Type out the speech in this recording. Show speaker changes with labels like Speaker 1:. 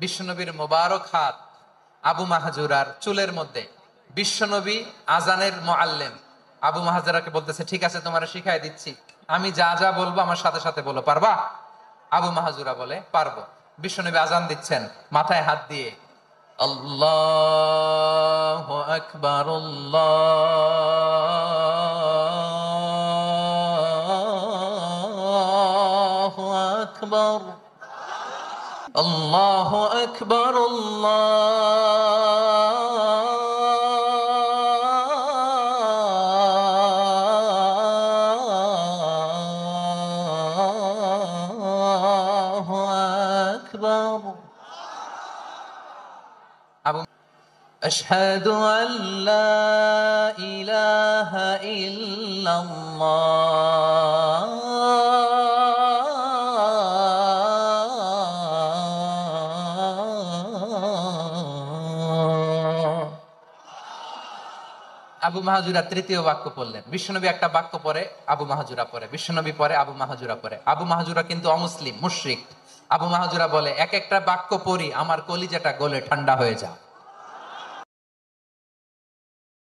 Speaker 1: বিশ্বনবীর মোবারক হাত আবু মাহাজুরার চুলের মধ্যে। বিশ্বনবী আজানের মুআল্লিম, আবু মাহাজুরাকে বলতেছে, ঠিক আছে তোমারে শিখাই দিচ্ছি, আমি যা যা বলবো আমার সাথে সাথে বলো, পারবা? আবু মাহাজুরা বলে, পারবো। বিশ্বনবী আজান দিচ্ছেন মাথায় হাত দিয়ে, আল্লাহু আকবার, আল্লাহু আকবার, আল্লাহু আকবার, আল্লাহু আকবার। আবু আশহাদু আল্লা ইলাহা ইল্লাল্লাহ। আবু মাহাজুরা তৃতীয় বাক্য পড়লেন। বিশ্বনবী একটা বাক্য পরে আবু মাহাজুরা পরে, বিশ্বনবী পরে আবু মাহাজুরা পরে। আবু মাহাজুরা কিন্তু অমুসলিম, মুশরিক। আবু মাহাজুরা বলে, এক একটা বাক্য পড়ি আমার কলিজাটা গলে ঠান্ডা হয়ে যায়।